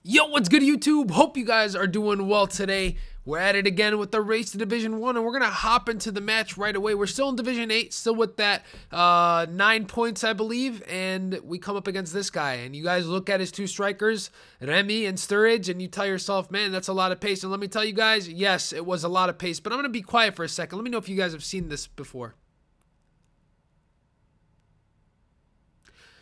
Yo, what's good, YouTube? Hope you guys are doing well today. We're at it again with the race to Division 1, and we're going to hop into the match right away. We're still in Division 8, still with that 9 points, I believe, and we come up against this guy. And you guys look at his two strikers, Remy and Sturridge, and you tell yourself, man, that's a lot of pace. And let me tell you guys, yes, it was a lot of pace, but I'm going to be quiet for a second. Let me know if you guys have seen this before.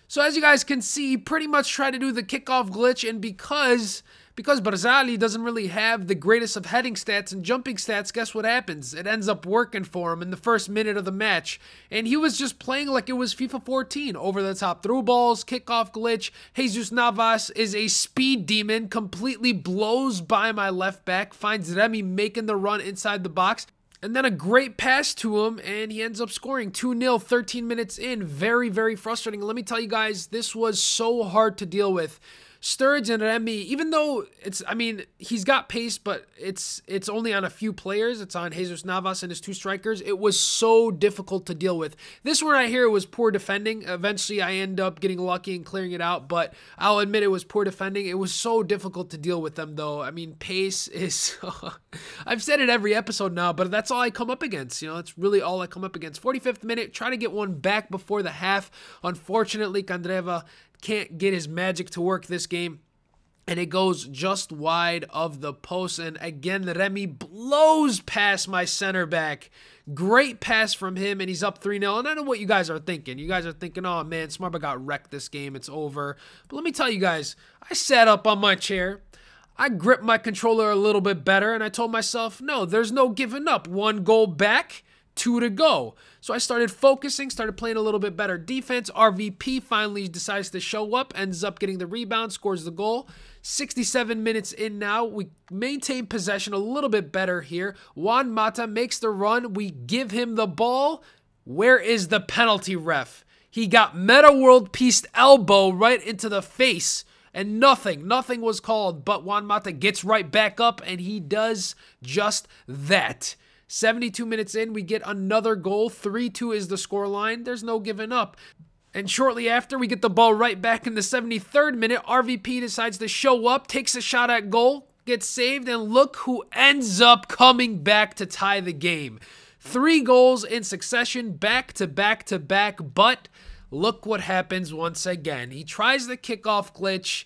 So as you guys can see, pretty much try to do the kickoff glitch, and because Barzali doesn't really have the greatest of heading stats and jumping stats, guess what happens? It ends up working for him in the first minute of the match, and he was just playing like it was FIFA 14, over the top through balls, kickoff glitch. Jesus Navas is a speed demon, completely blows by my left back, finds Remy making the run inside the box. And then a great pass to him, and he ends up scoring 2-0 13 minutes in. Very, very frustrating. Let me tell you guys, this was so hard to deal with. Sturridge and Remy, even though he's got pace, but it's only on a few players. It's on Jesus Navas and his two strikers. It was so difficult to deal with. This one right here was poor defending. Eventually, I end up getting lucky and clearing it out, but I'll admit it was poor defending. It was so difficult to deal with them, though. I mean, pace is... I've said it every episode now, but that's all I come up against. You know, that's really all I come up against. 45th minute, try to get one back before the half. Unfortunately, Candreva can't get his magic to work this game, and it goes just wide of the post. And again, Remy blows past my center back. Great pass from him, and he's up 3-0. And I know what you guys are thinking. You guys are thinking, oh man, Smarba got wrecked this game, it's over. But let me tell you guys, I sat up on my chair, I gripped my controller a little bit better, and I told myself, no, there's no giving up. 1 goal back, 2 to go. So I started focusing, started playing a little bit better defense. RVP finally decides to show up, ends up getting the rebound, scores the goal. 67 minutes in now. We maintain possession a little bit better here. Juan Mata makes the run. We give him the ball. Where is the penalty ref? He got Meta World Peace elbow right into the face, and nothing was called, but Juan Mata gets right back up, and he does just that. 72 minutes in, we get another goal. 3-2 is the scoreline. There's no giving up. And shortly after, we get the ball right back in the 73rd minute. RVP decides to show up, takes a shot at goal, gets saved, and look who ends up coming back to tie the game. 3 goals in succession, back to back to back, but look what happens once again. He tries the kickoff glitch,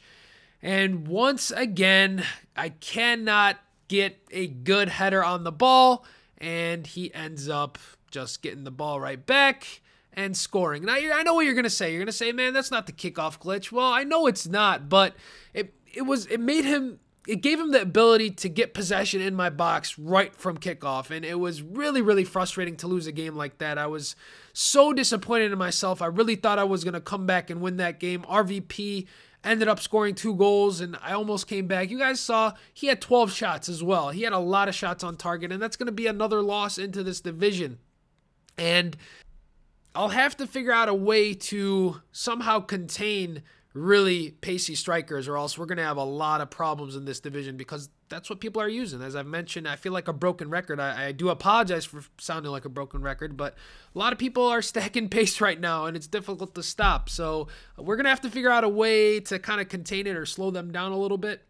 and once again, I cannot get a good header on the ball, and he ends up just getting the ball right back and scoring. Now, I know what you're going to say. You're going to say, man, that's not the kickoff glitch. Well, I know it's not, but it gave him the ability to get possession in my box right from kickoff, and it was really, really frustrating to lose a game like that. I was so disappointed in myself. I really thought I was going to come back and win that game. RVP ended up scoring 2 goals, and I almost came back. You guys saw he had 12 shots as well. He had a lot of shots on target, and that's going to be another loss into this division. And I'll have to figure out a way to somehow contain really pacey strikers, or else we're going to have a lot of problems in this division, because that's what people are using. As I've mentioned, I feel like a broken record. I do apologize for sounding like a broken record, but a lot of people are stacking pace right now, and it's difficult to stop. So we're going to have to figure out a way to kind of contain it or slow them down a little bit.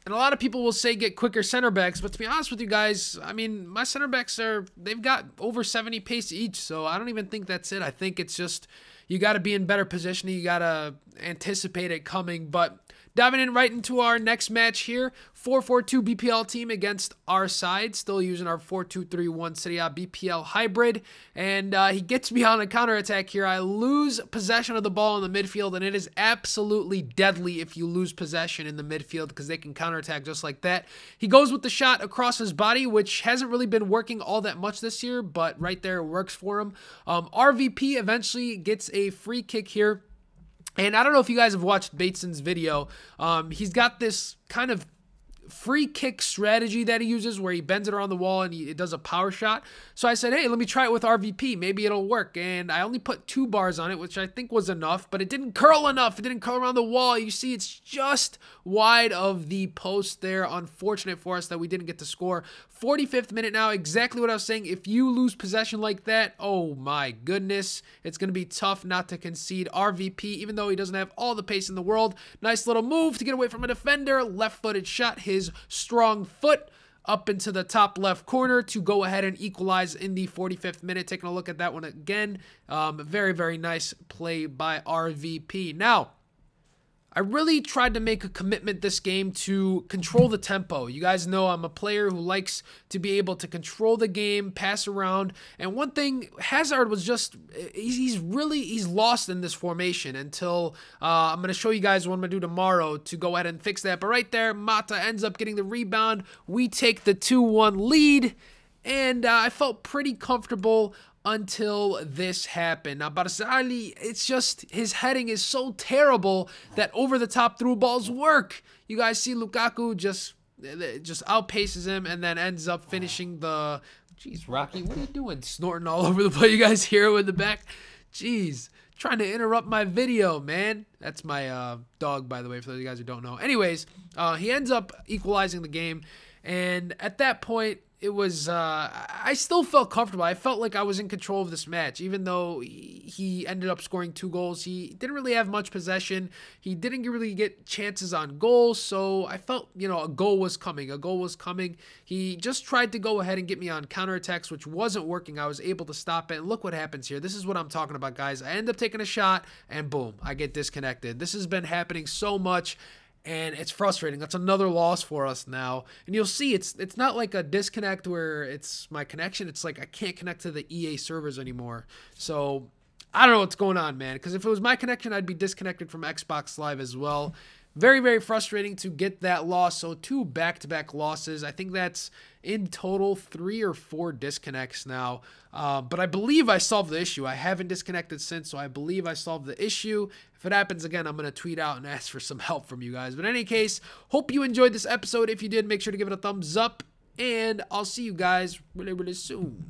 And a lot of people will say get quicker center backs, but to be honest with you guys, I mean, my center backs they've got over 70 pace each, so I don't even think that's it. I think it's just you got to be in better positioning, you got to anticipate it coming. But diving in right into our next match here, 4-4-2 BPL team against our side, still using our 4-2-3-1 Serie A BPL hybrid, and he gets me on a counterattack here. I lose possession of the ball in the midfield, and it is absolutely deadly if you lose possession in the midfield, because they can counterattack just like that. He goes with the shot across his body, which hasn't really been working all that much this year, but right there it works for him. RVP eventually gets a free kick here. And I don't know if you guys have watched Bateson's video. He's got this kind of free kick strategy that he uses where he bends it around the wall and it does a power shot. So I said, hey, let me try it with RVP. Maybe it'll work. And I only put 2 bars on it, which I think was enough, but it didn't curl enough. It didn't curl around the wall. You see, it's just wide of the post there. Unfortunate for us that we didn't get to score. 45th minute now, exactly what I was saying. If you lose possession like that, oh my goodness, it's going to be tough not to concede. RVP, even though he doesn't have all the pace in the world, nice little move to get away from a defender. Left-footed shot, his strong foot up into the top left corner to go ahead and equalize in the 45th minute. Taking a look at that one again. Very, very nice play by RVP. Now, I really tried to make a commitment this game to control the tempo. You guys know I'm a player who likes to be able to control the game, pass around. And one thing, Hazard was just, he's lost in this formation until I'm going to show you guys what I'm going to do tomorrow to go ahead and fix that. But right there, Mata ends up getting the rebound. We take the 2-1 lead. And I felt pretty comfortable until this happened. Now, Barzagli, it's just his heading is so terrible that over-the-top through balls work. You guys see Lukaku just outpaces him and then ends up finishing the... Jeez, Rocky, what are you doing? Snorting all over the place. You guys hear him in the back? Jeez, trying to interrupt my video, man. That's my dog, by the way, for those of you guys who don't know. Anyways, he ends up equalizing the game, and at that point, it was, I still felt comfortable. I felt like I was in control of this match, even though he ended up scoring 2 goals. He didn't really have much possession. He didn't really get chances on goals, so I felt, you know, a goal was coming. A goal was coming. He just tried to go ahead and get me on counterattacks, which wasn't working. I was able to stop it, and look what happens here. This is what I'm talking about, guys. I end up taking a shot, and boom, I get disconnected. This has been happening so much, and it's frustrating. That's another loss for us now. And you'll see it's not like a disconnect where it's my connection. It's like I can't connect to the EA servers anymore. So I don't know what's going on, man. Because if it was my connection, I'd be disconnected from Xbox Live as well. Very, very frustrating to get that loss. So 2 back-to-back losses. I think that's in total 3 or 4 disconnects now. But I believe I solved the issue. I haven't disconnected since, so I believe I solved the issue. If it happens again, I'm going to tweet out and ask for some help from you guys. But in any case, hope you enjoyed this episode. If you did, make sure to give it a thumbs up. And I'll see you guys really, really soon.